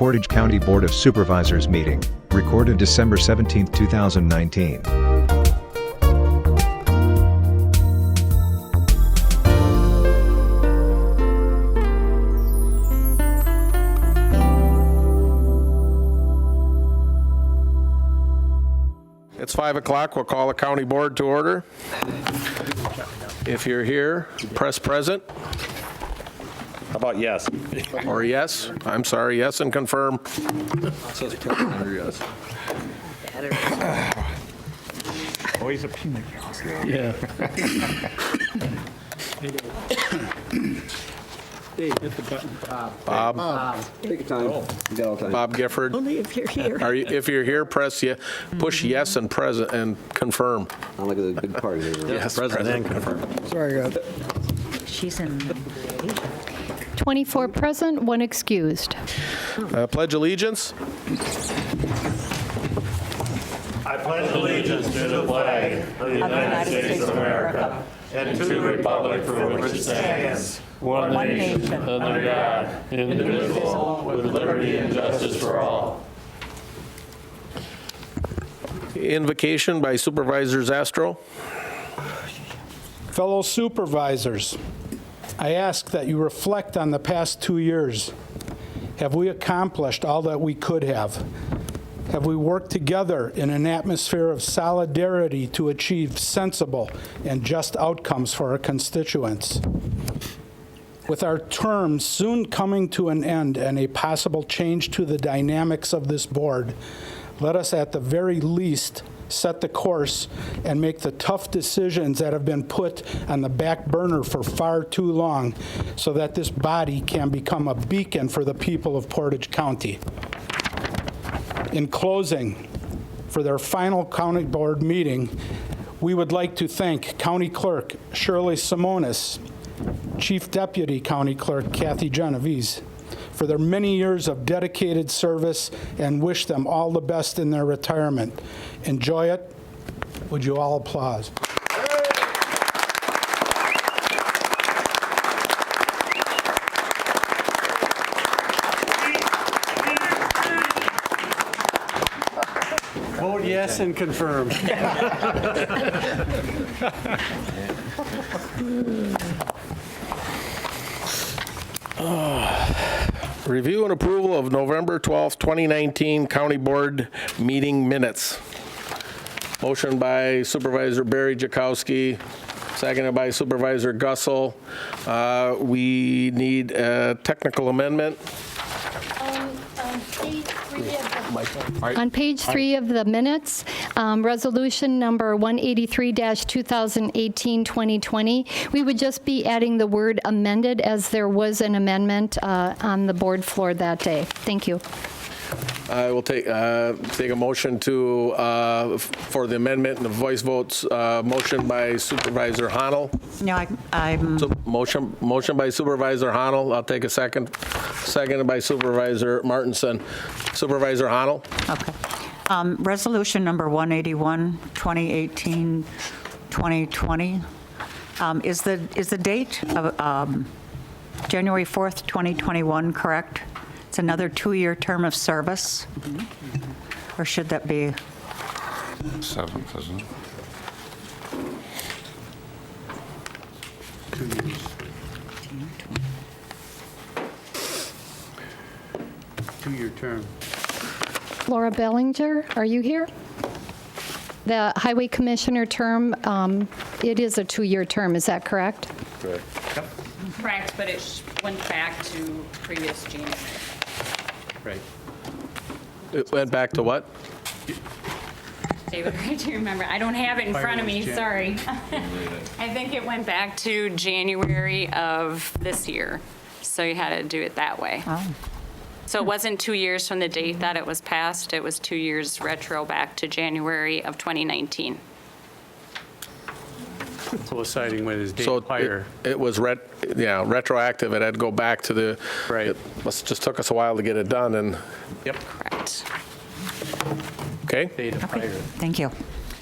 Portage County Board of Supervisors meeting, recorded December 17, 2019. It's 5 o'clock. We'll call the county board to order. If you're here, press present. How about yes? Or yes. I'm sorry, yes, and confirm. Says present under yes. Always a peanut. Yeah. Hey, hit the button. Bob. Take your time. You got all time. Bob Gifford. Only if you're here. If you're here, push yes and present and confirm. I'm like a big party here. Yes, Present and present. confirm. Sorry, God. She's in. 24 present, 1 excused. Pledge allegiance. I pledge allegiance to the flag of the United States of America and to the republic for which it stands, one nation, under God, indivisible, with liberty and justice for all. Invocation by Supervisor Zastro. Fellow supervisors, I ask that you reflect on the past 2 years. Have we accomplished all that we could have? Have we worked together in an atmosphere of solidarity to achieve sensible and just outcomes for our constituents? With our term soon coming to an end and a possible change to the dynamics of this board, let us at the very least set the course and make the tough decisions that have been put on the back burner for far too long so that this body can become a beacon for the people of Portage County. In closing, for their final county board meeting, we would like to thank County Clerk Shirley Simonis, Chief Deputy County Clerk Kathy Genovese, for their many years of dedicated service and wish them all the best in their retirement. Enjoy it. Would you all applaud? Vote yes and confirm. Review and approval of November 12th, 2019 County Board meeting minutes. Motion by Supervisor Barry Jakowski, seconded by Supervisor Gussel. We need a technical amendment. On page 3 of the minutes, resolution number 183-2018-2020, we would just be adding the word amended as there was an amendment on the board floor that day. Thank you. I will take a motion to for the amendment and the voice votes. Motion by Supervisor Honnold. No, I'm. So motion by Supervisor Honnold. I'll take a second. Seconded by Supervisor Martinson. Supervisor Honnold. Okay. Resolution number 181, 2018, 2020. Is the date of January 4th, 2021 correct? It's another 2-year term of service? Or should that be? 7th, isn't it? 2 years. 2-year term. Laura Bellinger, are you here? The Highway Commissioner term, it is a 2-year term, is that correct? Correct, but it went back to previous January. Right. It went back to what? David, I do remember. I don't have it in front of me, sorry. I think it went back to January of this year, so you had to do it that way. Oh. So it wasn't 2 years from the date that it was passed, it was 2 years retro back to January of 2019. Coinciding with his date So prior. it was retroactive. It had to go back to the. Right. It just took us a while to get it done, and Yep. Correct. okay. Date of prior. Thank you.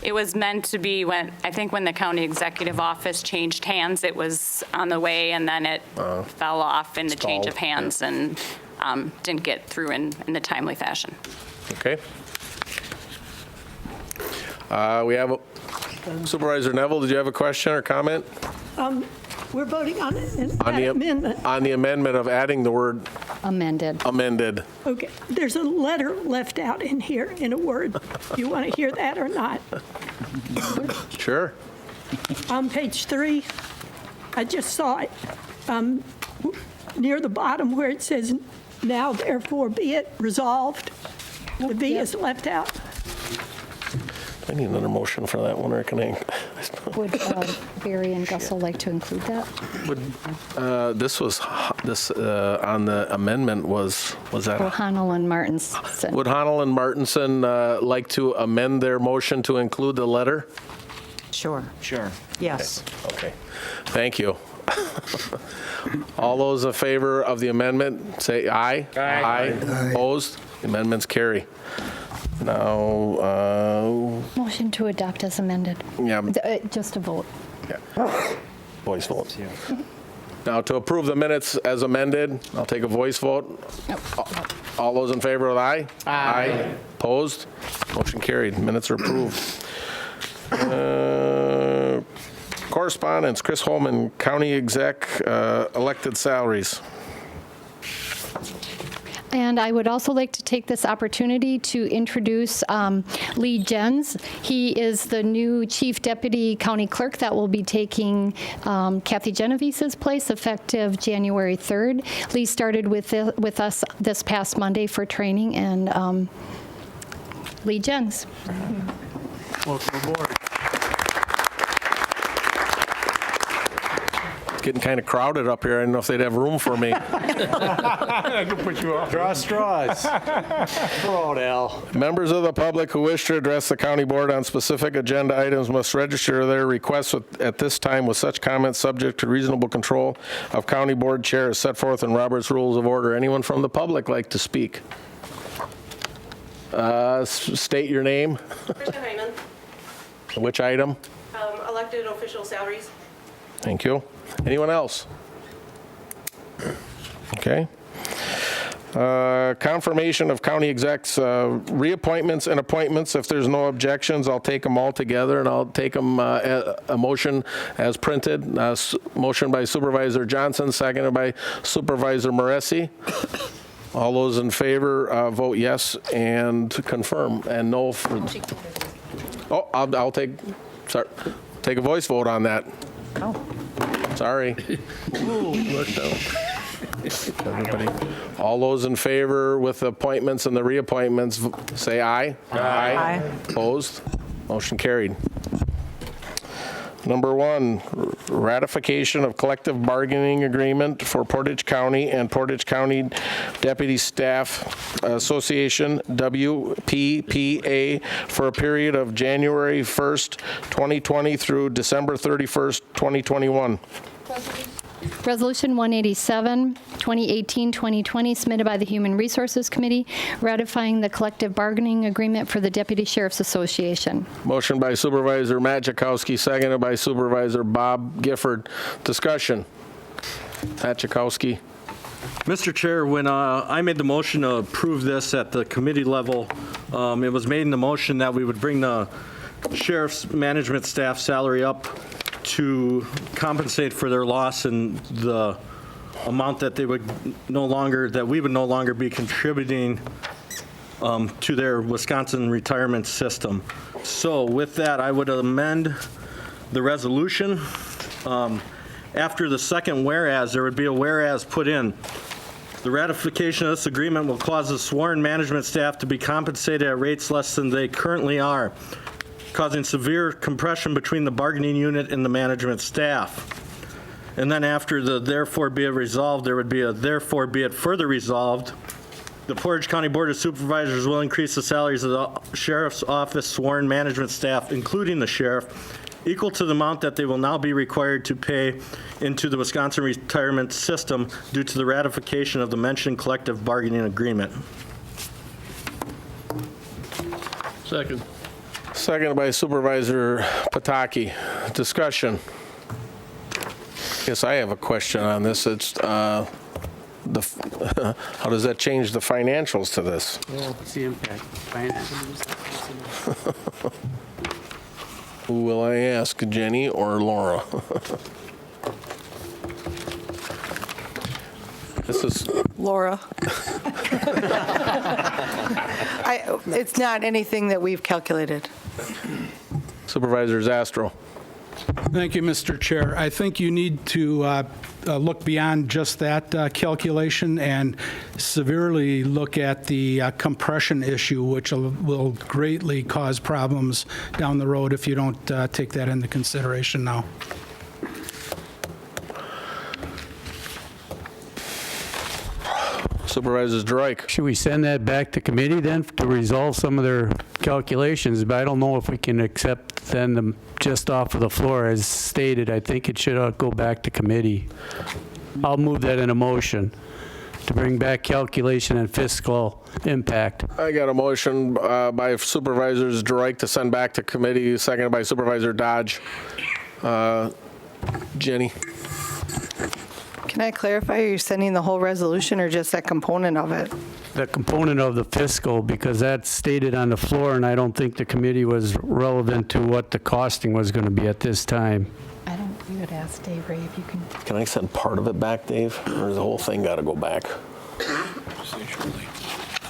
It was meant to be when the county executive office changed hands, it was on the way, and then it fell off in the change of Stalled, hands, and didn't get through in the timely fashion. Okay. We have Supervisor Neville, did you have a question or comment? We're voting on an On the amendment. On the amendment of adding the word Amended. amended. Okay, there's a letter left out in here in a word. You want to hear that or not? Sure. On page 3, I just saw it near the bottom where it says, "Now therefore be it resolved." The V is left out. I need another motion for that one, or can I? Would Barry and Gussel like to include that? This on the amendment was that? O'Connell and Martinson. Would Honnold and Martinson like to amend their motion to include the letter? Sure. Sure. Yes. Okay, thank you. All those in favor of the amendment, say aye. Aye. Opposed? The amendments carry. Now, Motion to adopt as amended. yeah, Just a vote. voice vote. Now, to approve the minutes as amended, I'll take a voice vote. All those in favor of aye? Aye. Opposed? Motion carried. Minutes are approved. Correspondence, Chris Holman, County Exec, elected salaries. And I would also like to take this opportunity to introduce Lee Jens. He is the new Chief Deputy County Clerk that will be taking Kathy Genovese's place effective January 3rd. Lee started with us this past Monday for training, and Lee Jens. Welcome aboard. Getting kind of crowded up here. I didn't know if they'd have room for me. I can put you off. Draw straws. Throw it, Al. Members of the public who wish to address the county board on specific agenda items must register their requests at this time with such comments subject to reasonable control of county board chair as set forth in Robert's Rules of Order. Anyone from the public like to speak? State your name. Kristen Hyman, Which item? elected official salaries. Thank you. Anyone else? Okay. Confirmation of county execs, reappointments and appointments. If there's no objections, I'll take them all together, and I'll take them a motion as printed. Motion by Supervisor Johnson, seconded by Supervisor Moresi. All those in favor, vote yes and confirm, and no. Oh, I'll take a voice vote on that. Oh. Sorry. Worked out. Everybody. All those in favor with the appointments and the reappointments, say aye. Aye. Opposed? Motion carried. Number 1, ratification of collective bargaining agreement for Portage County and Portage County Deputy Staff Association, WPPA, for a period of January 1st, 2020 through December 31st, 2021. Resolution 187, 2018-2020, submitted by the Human Resources Committee, ratifying the collective bargaining agreement for the Deputy Sheriff's Association. Motion by Supervisor Matt Jakowski, seconded by Supervisor Bob Gifford. Discussion. Matt Jakowski. Mr. Chair, when I made the motion to approve this at the committee level, it was made in the motion that we would bring the sheriff's management staff salary up to compensate for their loss and the amount that they would we would no longer be contributing to their Wisconsin retirement system. So with that, I would amend the resolution. After the second whereas, there would be a whereas put in. The ratification of this agreement will cause the sworn management staff to be compensated at rates less than they currently are, causing severe compression between the bargaining unit and the management staff. And then after the therefore be it resolved, there would be a therefore be it further resolved. The Portage County Board of Supervisors will increase the salaries of the Sheriff's Office sworn management staff, including the sheriff, equal to the amount that they will now be required to pay into the Wisconsin retirement system due to the ratification of the mentioned collective bargaining agreement. Second. Seconded by Supervisor Pataki. Discussion. Yes, I have a question on this. It's how does that change the financials to this? What's the impact? Who will I ask, Jenny or Laura? This is, Laura. It's not anything that we've calculated. Supervisor Zastro. Thank you, Mr. Chair. I think you need to look beyond just that calculation and severely look at the compression issue, which will greatly cause problems down the road if you don't take that into consideration now. Supervisor Droik. Should we send that back to committee then to resolve some of their calculations? But I don't know if we can accept then them just off of the floor as stated. I think it should go back to committee. I'll move that in a motion to bring back calculation and fiscal impact. I got a motion by Supervisors Droik to send back to committee, seconded by Supervisor Dodge. Jenny. Can I clarify, are you sending the whole resolution or just that component of it? The component of the fiscal, because that's stated on the floor, and I don't think the committee was relevant to what the costing was going to be at this time. You would ask Dave Ray if you can. Can I send part of it back, Dave? Or does the whole thing got to go back?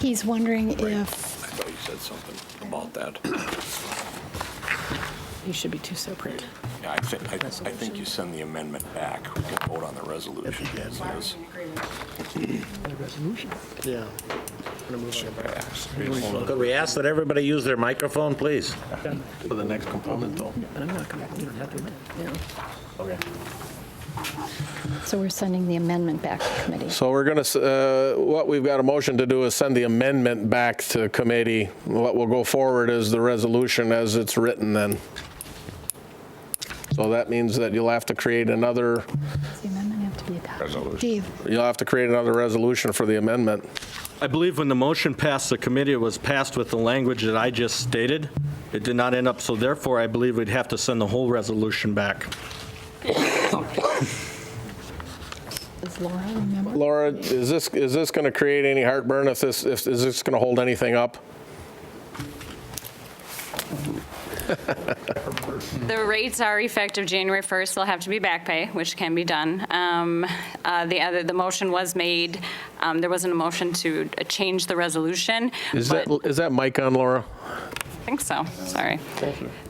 He's wondering if. I thought you said something about that. You should be two separate. Yeah, I think you send the amendment back. We can vote on the resolution as is. Yeah. Could we ask that everybody use their microphone, please? For the next component, though. Okay. So we're sending the amendment back to committee. So we're going to, what we've got a motion to do is send the amendment back to committee. What will go forward is the resolution as it's written then. So that means that you'll have to create another, Does the amendment have to be adopted? Dave, you'll have to create another resolution for the amendment. I believe when the motion passed the committee, it was passed with the language that I just stated. It did not end up, so therefore I believe we'd have to send the whole resolution back. does Laura remember? Laura, is this going to create any heartburn if is this going to hold anything up? The rates are effective January 1st. They'll have to be back pay, which can be done. The motion was made. There wasn't a motion to change the resolution. Is that mic on, Laura? I think so. Sorry.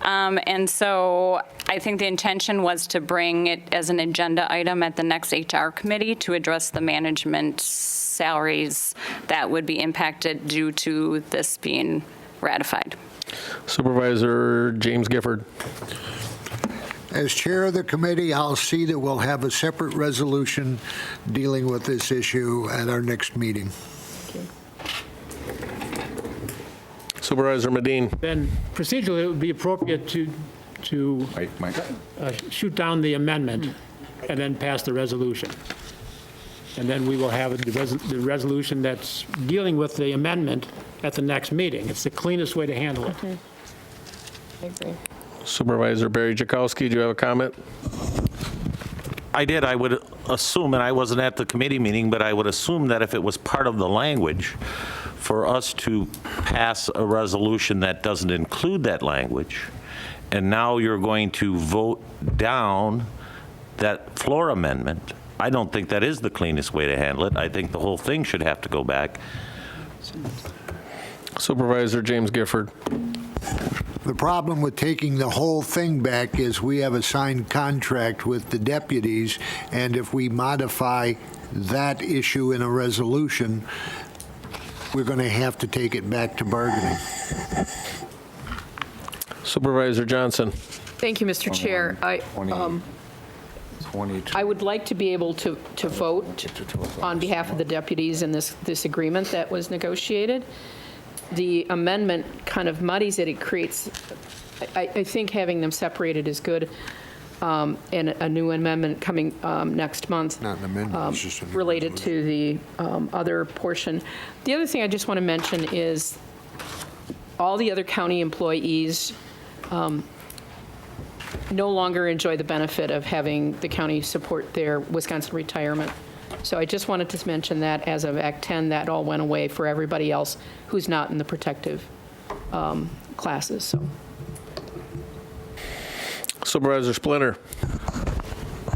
And so I think the intention was to bring it as an agenda item at the next HR committee to address the management salaries that would be impacted due to this being ratified. Supervisor James Gifford. As chair of the committee, I'll see that we'll have a separate resolution dealing with this issue at our next meeting. Supervisor Medine. Then procedurally, it would be appropriate to shoot down the amendment and then pass the resolution. And then we will have the resolution that's dealing with the amendment at the next meeting. It's the cleanest way to handle it. I agree. Supervisor Barry Jakowski, do you have a comment? I did. I would assume, and I wasn't at the committee meeting, but I would assume that if it was part of the language, for us to pass a resolution that doesn't include that language, and now you're going to vote down that floor amendment, I don't think that is the cleanest way to handle it. I think the whole thing should have to go back. Supervisor James Gifford. The problem with taking the whole thing back is we have a signed contract with the deputies, and if we modify that issue in a resolution, we're going to have to take it back to bargaining. Supervisor Johnson. Thank you, Mr. Chair. I would like to be able to vote on behalf of the deputies in this agreement that was negotiated. The amendment kind of muddies it. It creates, I think having them separated is good. And a new amendment coming next month. Not an amendment, it's just a new related to the other portion. The other thing I just want to mention is all the other county employees no longer enjoy the benefit of having the county support their Wisconsin retirement So I just wanted to mention that as of Act 10, that all went away for everybody else who's not in the protective classes, so. Supervisor Splinter.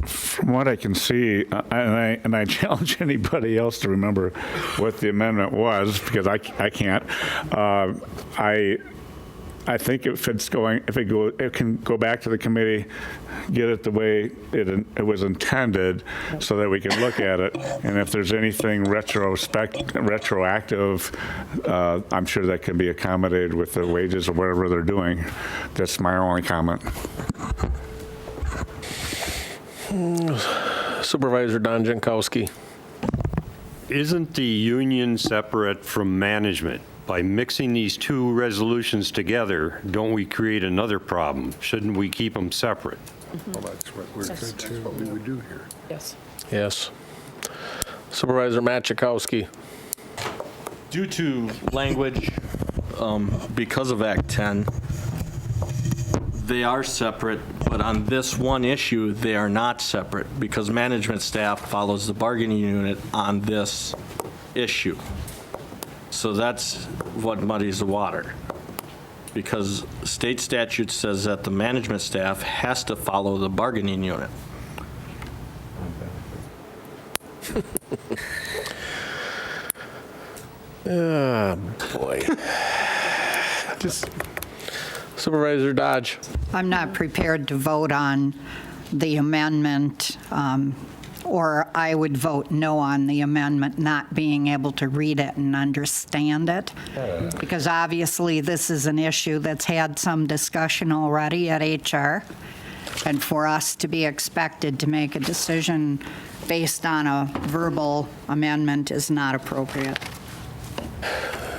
From what I can see, and I challenge anybody else to remember what the amendment was, because I can't. I think if it can go back to the committee, get it the way it was intended, so that we can look at it. And if there's anything retroactive, I'm sure that can be accommodated with the wages or whatever they're doing. That's my only comment. Supervisor Don Jankowski. Isn't the union separate from management? By mixing these two resolutions together, don't we create another problem? Shouldn't we keep them separate? Well, that's what we would do here. Yes. Yes. Supervisor Matt Jankowski. Due to language, because of Act 10, they are separate, but on this one issue, they are not separate because management staff follows the bargaining unit on this issue. So that's what muddies the water. Because state statute says that the management staff has to follow the bargaining unit. Oh, boy. Supervisor Dodge. I'm not prepared to vote on the amendment, or I would vote no on the amendment, not being able to read it and understand it, because obviously this is an issue that's had some discussion already at HR, and for us to be expected to make a decision based on a verbal amendment is not appropriate.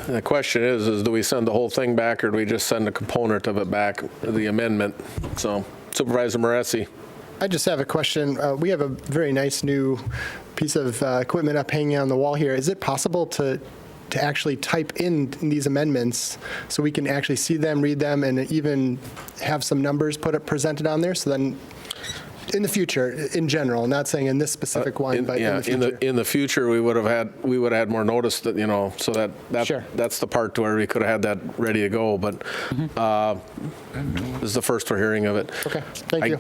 The question is do we send the whole thing back, or do we just send a component of it back, the amendment? So, Supervisor Moresi. I just have a question. We have a very nice new piece of equipment up hanging on the wall here. Is it possible to actually type in these amendments so we can actually see them, read them, and even have some numbers presented on there? So then, in the future, in general, not saying in this specific one, but in the future. In the future, we would have had more notice that, so that's the part where we could have had that ready to go. But this is the first we're hearing of it. Okay, thank you.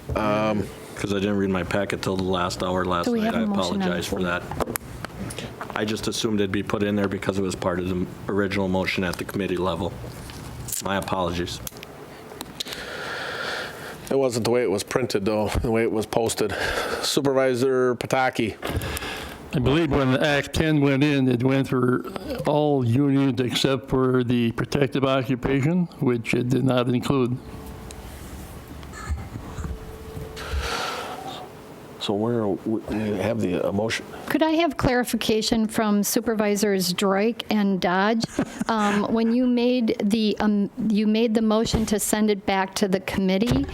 Because I didn't read my packet till the last hour last So we night. have I a motion on the apologize for that. I just assumed it'd be put in there because it was part of the original motion at the committee level. My apologies. It wasn't the way it was printed, though, the way it was posted. Supervisor Pataki. I believe when Act 10 went in, it went for all unions except for the protective occupation, which it did not include. So we have the motion. Could I have clarification from Supervisors Droik and Dodge? When you made the motion to send it back to the committee,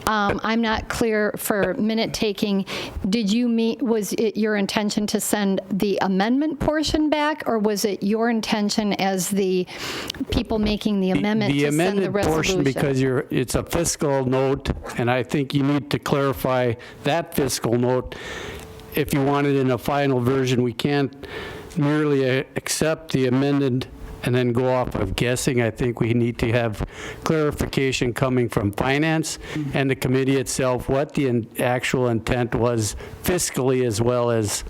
I'm not clear for minute taking. Was it your intention to send the amendment portion back, or was it your intention as the people making the amendment to send the amended resolution? portion, because it's a fiscal note, and I think you need to clarify that fiscal note. If you want it in a final version, we can't merely accept the amended and then go off of guessing. I think we need to have clarification coming from finance and the committee itself, what the actual intent was fiscally as well as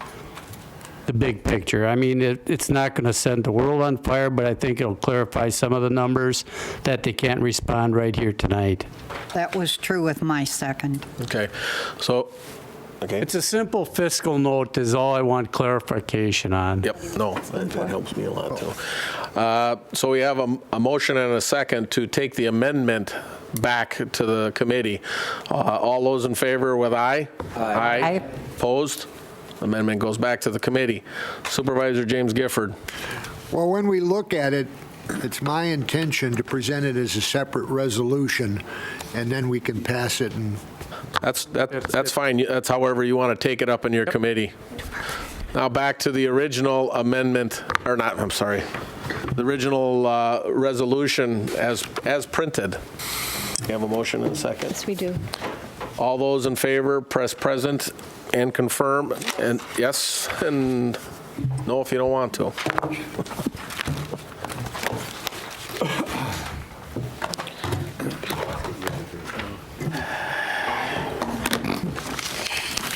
the big picture. I mean, it's not going to set the world on fire, but I think it'll clarify some of the numbers that they can't respond right here tonight. That was true with my second. Okay. So, okay. It's a simple fiscal note is all I want clarification on. Yep. No, that helps me a lot, too. So we have a motion and a second to take the amendment back to the committee. All those in favor with aye? Aye. Opposed? Amendment goes back to the committee. Supervisor James Gifford. Well, when we look at it, it's my intention to present it as a separate resolution, and then we can pass it. And that's fine. That's however you want to take it up in your committee. Now back to the original amendment, or not, I'm sorry, the original resolution as printed. You have a motion and a second? Yes, we do. All those in favor, press present and confirm, and yes, and no if you don't want to.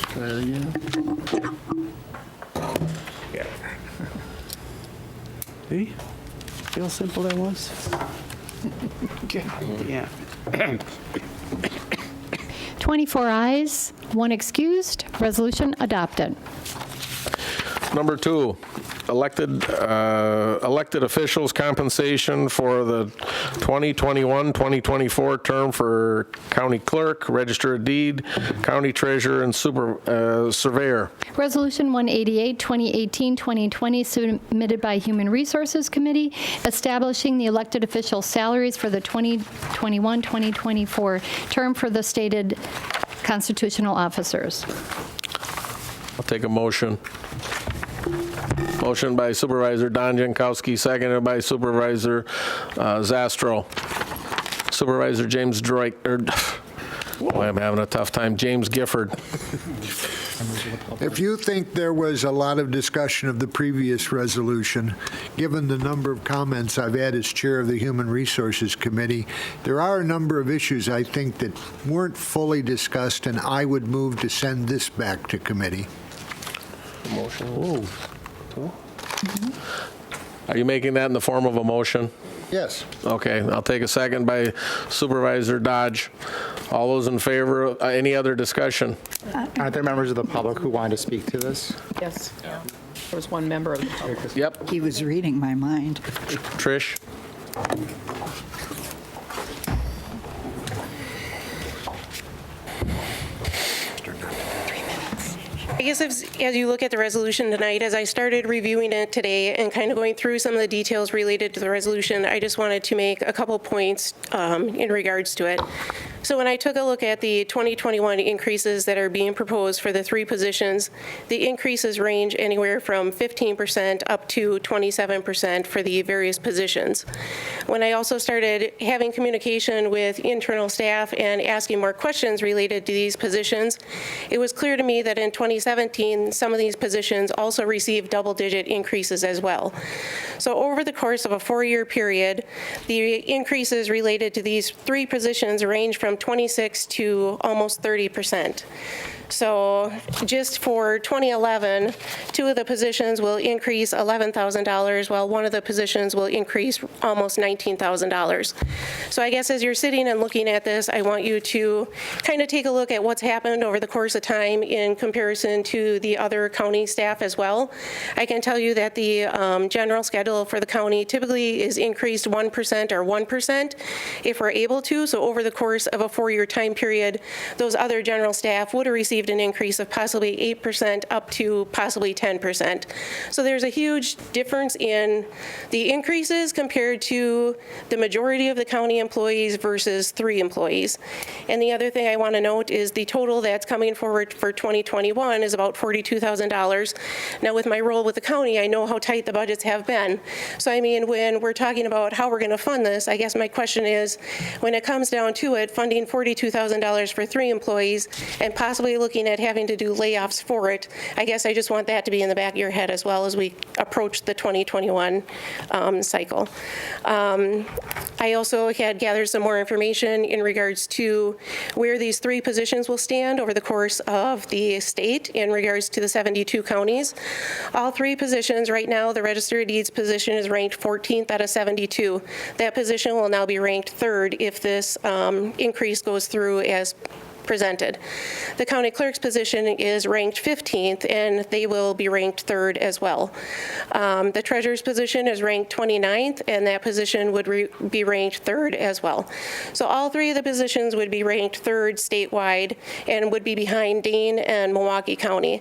Try it again. See? See how simple that was? Yeah. 24 ayes, 1 excused, resolution adopted. Number 2, elected officials' compensation for the 2021-2024 term for county clerk, register of deed, county treasurer, and surveyor. Resolution 188, 2018-2020, submitted by Human Resources Committee, establishing the elected official salaries for the 2021-2024 term for the stated constitutional officers. I'll take a motion. Motion by Supervisor Don Jankowski, seconded by Supervisor Zastro. Supervisor James Droik, I'm having a tough time, James Gifford. If you think there was a lot of discussion of the previous resolution, given the number of comments I've had as chair of the Human Resources Committee, there are a number of issues I think that weren't fully discussed, and I would move to send this back to committee. Motion. Are you making that in the form of a motion? Yes. Okay, I'll take a second by Supervisor Dodge. All those in favor, any other discussion? Aren't there members of the public who wanted to speak to this? Yes. There was one member of the public. Yep. He was reading my mind. Trish? I guess as you look at the resolution tonight, as I started reviewing it today and kind of going through some of the details related to the resolution, I just wanted to make a couple points in regards to it. So when I took a look at the 2021 increases that are being proposed for the 3 positions, the increases range anywhere from 15% up to 27% for the various positions. When I also started having communication with internal staff and asking more questions related to these positions, it was clear to me that in 2017, some of these positions also received double-digit increases as well. So over the course of a 4-year period, the increases related to these 3 positions range from 26 to almost 30%. So just for 2011, 2 of the positions will increase $11,000, while 1 of the positions will increase almost $19,000. So I guess as you're sitting and looking at this, I want you to kind of take a look at what's happened over the course of time in comparison to the other county staff as well. I can tell you that the general schedule for the county typically is increased 1% or 1% if we're able to. So over the course of a 4-year time period, those other general staff would have received an increase of possibly 8% up to possibly 10%. So there's a huge difference in the increases compared to the majority of the county employees versus 3 employees. And the other thing I want to note is the total that's coming forward for 2021 is about $42,000. Now with my role with the county, I know how tight the budgets have been. So I mean, when we're talking about how we're going to fund this, I guess my question is, when it comes down to it, funding $42,000 for 3 employees and possibly looking at having to do layoffs for it, I guess I just want that to be in the back of your head as well as we approach the 2021 cycle. I also had gathered some more information in regards to where these 3 positions will stand over the course of the state in regards to the 72 counties. All 3 positions right now, the Register of Deeds position is ranked 14th out of 72. That position will now be ranked 3rd if this increase goes through as presented. The county clerk's position is ranked 15th, and they will be ranked 3rd as well. The treasurer's position is ranked 29th, and that position would be ranked 3rd as well. So all 3 of the positions would be ranked 3rd statewide and would be behind Dane and Milwaukee County.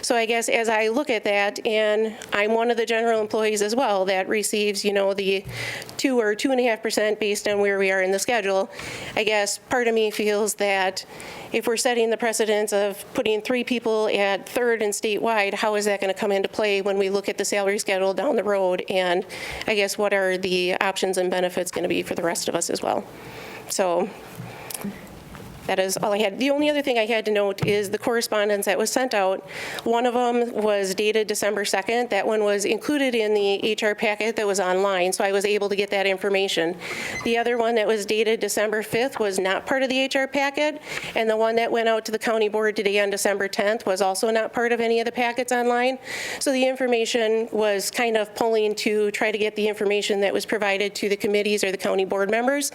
So I guess as I look at that, and I'm one of the general employees as well that receives, you know, the 2 or 2.5% based on where we are in the schedule, I guess part of me feels that if we're setting the precedence of putting 3 people at 3rd and statewide, how is that going to come into play when we look at the salary schedule down the road? And I guess what are the options and benefits going to be for the rest of us as well? So That is all I had. The only other thing I had to note is the correspondence that was sent out. One of them was dated December 2nd. That one was included in the HR packet that was online, so I was able to get that information. The other one that was dated December 5th was not part of the HR packet, and the one that went out to the county board today on December 10th was also not part of any of the packets online. So the information was kind of pulling to try to get the information that was provided to the committees or the county board members.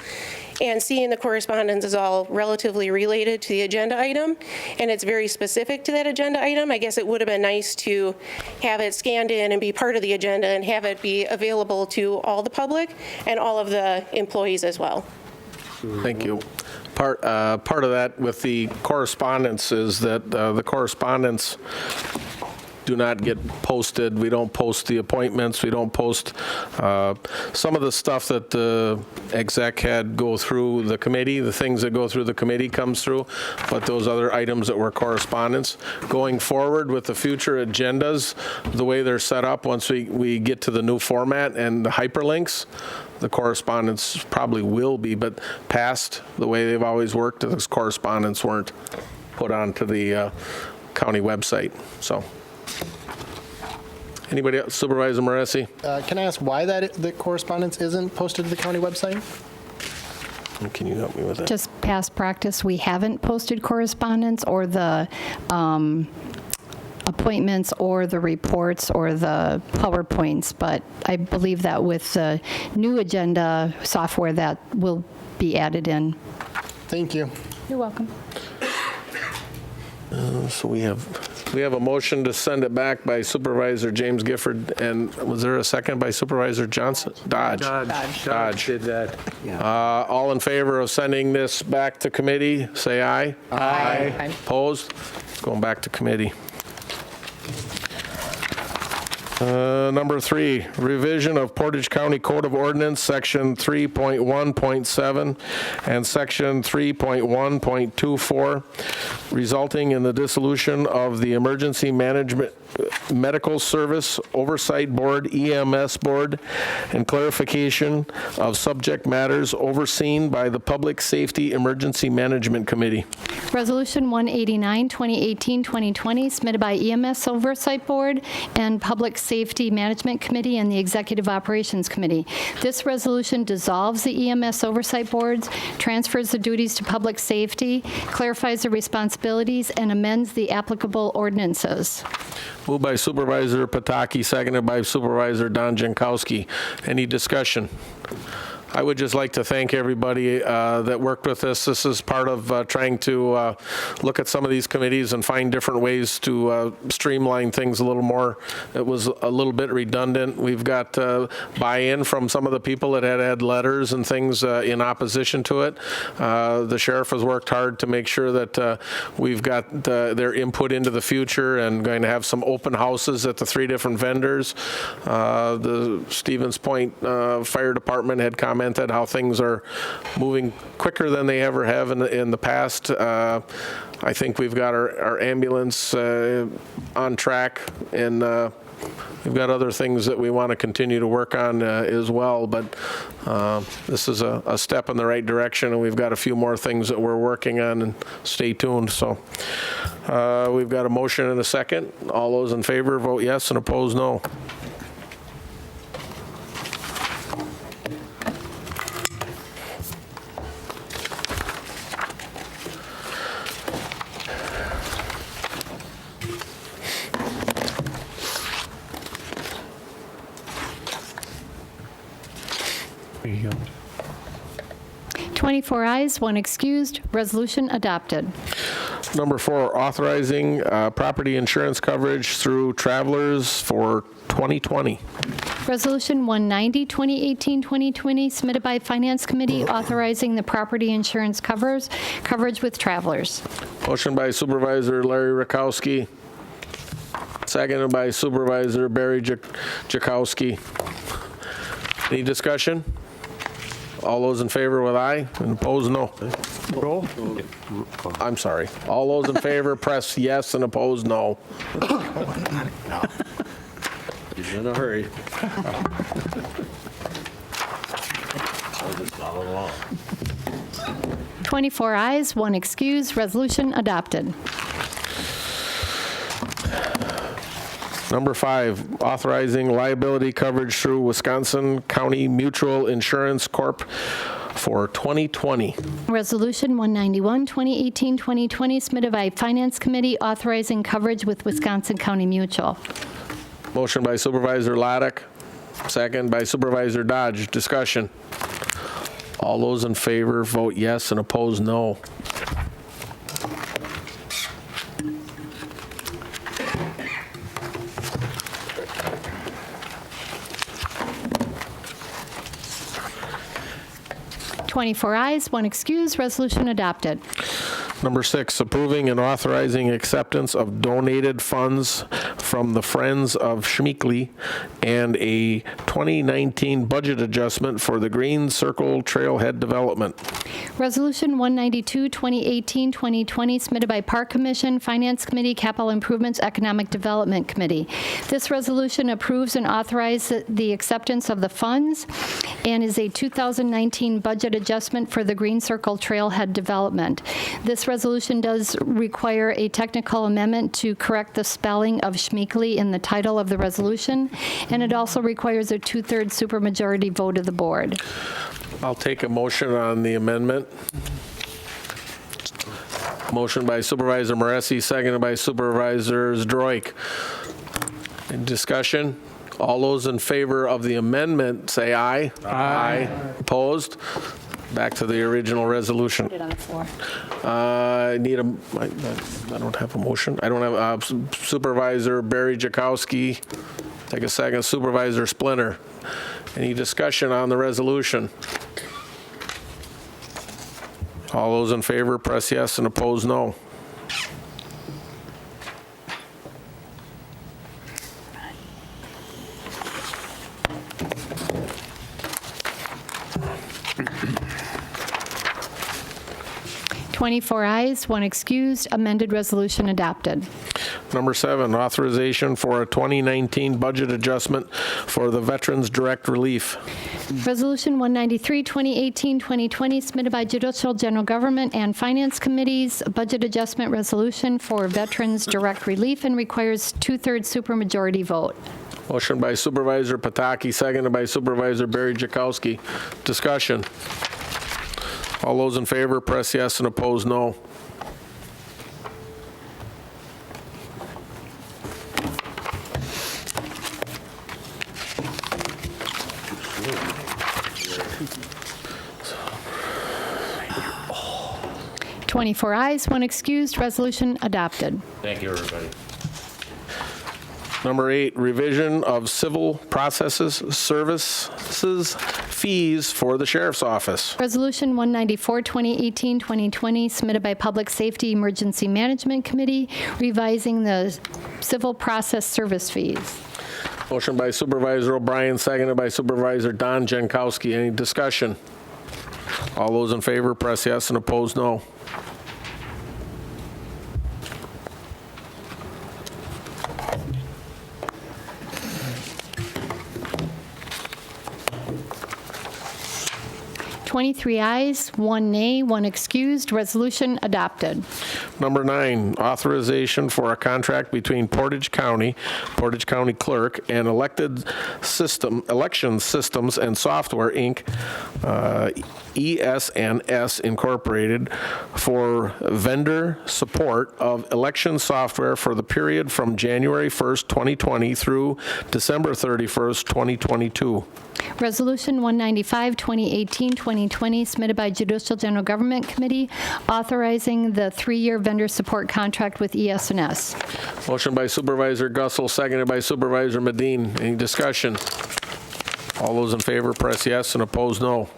And seeing the correspondence is all relatively related to the agenda item, and it's very specific to that agenda item. I guess it would have been nice to have it scanned in and be part of the agenda and have it be available to all the public and all of the employees as well. Thank you. Part of that with the correspondence is that the correspondence do not get posted. We don't post the appointments. We don't post some of the stuff that the exec had go through the committee. The things that go through the committee comes through, but those other items that were correspondence. Going forward with the future agendas, the way they're set up, once we get to the new format and the hyperlinks, the correspondence probably will be, but past the way they've always worked, those correspondence weren't put onto the county website. So. Anybody else? Supervisor Moresi? Can I ask why the correspondence isn't posted to the county website? Can you help me with that? Just past practice, we haven't posted correspondence or the appointments or the reports or the PowerPoints, but I believe that with the new agenda software that will be added in. Thank you. You're welcome. So we have a motion to send it back by Supervisor James Gifford, and was there a second by Supervisor Johnson? Dodge did that. All in favor of sending this back to committee, say aye. Aye. Opposed? It's going back to committee. Number 3, revision of Portage County Code of Ordinance, Section 3.1.7 and Section 3.1.24, resulting in the dissolution of the Emergency Management Medical Service Oversight Board, EMS Board, and clarification of subject matters overseen by the Public Safety Emergency Management Committee. Resolution 189, 2018-2020, submitted by EMS Oversight Board and Public Safety Management Committee and the Executive Operations Committee. This resolution dissolves the EMS Oversight Boards, transfers the duties to Public Safety, clarifies the responsibilities, and amends the applicable ordinances. Moved by Supervisor Pataki, seconded by Supervisor Don Jankowski. Any discussion? I would just like to thank everybody that worked with this. This is part of trying to look at some of these committees and find different ways to streamline things a little more. It was a little bit redundant. We've got buy-in from some of the people that had letters and things in opposition to it. The sheriff has worked hard to make sure that we've got their input into the future and going to have some open houses at the 3 different vendors. The Stevens Point Fire Department had commented how things are moving quicker than they ever have in the past. I think we've got our ambulance on track, and we've got other things that we want to continue to work on as well, but this is a step in the right direction, and we've got a few more things that we're working on, and stay tuned. So we've got a motion and a second. All those in favor vote yes, and opposed no. There you go. 24 ayes, 1 excused, resolution adopted. Number 4, authorizing property insurance coverage through Travelers for 2020. Resolution 190, 2018-2020, submitted by Finance Committee, authorizing the property insurance coverage with Travelers. Motion by Supervisor Larry Rakowski, seconded by Supervisor Barry Jakowski. Any discussion? All those in favor with aye, and opposed no. Roll. I'm sorry. All those in favor press yes, and opposed no. He's in a hurry. I'll just follow along. 24 ayes, 1 excused, resolution adopted. Number 5, authorizing liability coverage through Wisconsin County Mutual Insurance Corp. for 2020. Resolution 191, 2018-2020, submitted by Finance Committee, authorizing coverage with Wisconsin County Mutual. Motion by Supervisor Laddick, second by Supervisor Dodge. Discussion. All those in favor vote yes and oppose no. (24 ayes, 1 excused), resolution adopted. Number 6, approving and authorizing acceptance of donated funds from the Friends of Schmeekly and a 2019 budget adjustment for the Green Circle Trailhead development. Resolution 192, 2018-2020, submitted by Park Commission, Finance Committee, Capital Improvements, Economic Development Committee. This resolution approves and authorizes the acceptance of the funds and is a 2019 budget adjustment for the Green Circle Trailhead development. This resolution does require a technical amendment to correct the spelling of Schmeekly in the title of the resolution, and it also requires a 2/3 supermajority vote of the board. I'll take a motion on the amendment. Motion by Supervisor Moresi, seconded by Supervisor Zdroik. In discussion, all those in favor of the amendment say aye. Aye. Opposed? Back to the original resolution. Put it on the floor. I need a, I don't have a motion. I don't have, Supervisor Barry Jakowski, take a second. Supervisor Splinter. Any discussion on the resolution? All those in favor, press yes, and oppose no. (24 ayes, 1 excused), amended resolution adopted. Number 7, authorization for a 2019 budget adjustment for the Veterans Direct Relief. Resolution 193, 2018-2020, submitted by Judicial General Government and Finance Committees, budget adjustment resolution for Veterans Direct Relief, and requires 2/3 supermajority vote. Motion by Supervisor Pataki, seconded by Supervisor Barry Jakowski. Discussion. All those in favor, press yes, and oppose no. (24 ayes, 1 excused), resolution adopted. Thank you, everybody. Number 8, revision of civil processes services fees for the Sheriff's Office. Resolution 194, 2018-2020, submitted by Public Safety Emergency Management Committee, revising the civil process service fees. Motion by Supervisor O'Brien, seconded by Supervisor Don Jankowski. Any discussion? All those in favor, press yes, and oppose no. (23 ayes, 1 nay, 1 excused), resolution adopted. Number 9, authorization for a contract between Portage County Clerk, and Election Systems and Software, Inc., ESNS Incorporated, for vendor support of election software for the period from January 1st, 2020 through December 31st, 2022. Resolution 195, 2018-2020, submitted by Judicial General Government Committee, authorizing the 3-year vendor support contract with ESNS. Motion by Supervisor Gussel, seconded by Supervisor Medine. Any discussion? All those in favor, press yes, and oppose no.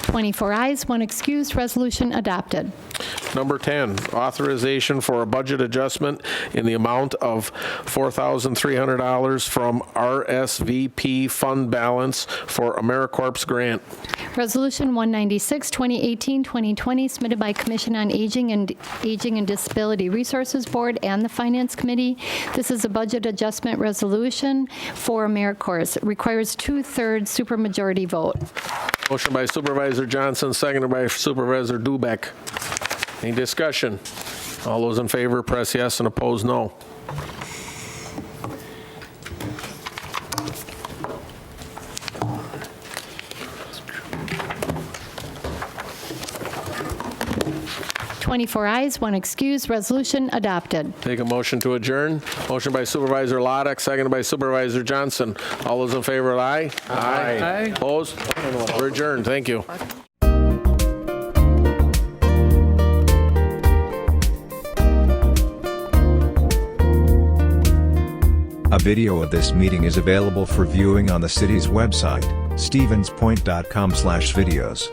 (24 ayes, 1 excused), resolution adopted. Number 10, authorization for a budget adjustment in the amount of $4,300 from RSVP fund balance for AmeriCorps grant. Resolution 196, 2018-2020, submitted by Commission on Aging and Disability Resources Board and the Finance Committee. This is a budget adjustment resolution for AmeriCorps. It requires 2/3 supermajority vote. Motion by Supervisor Johnson, seconded by Supervisor Dubek. Any discussion? All those in favor, press yes, and opposed, no. Twenty-four ayes, 1 excused, resolution adopted. Take a motion to adjourn. Motion by Supervisor Loddick, seconded by Supervisor Johnson. All those in favor, aye? Aye. Opposed? We're adjourned. Thank you. A video of this meeting is available for viewing on the city's website, stevenspoint.com/videos.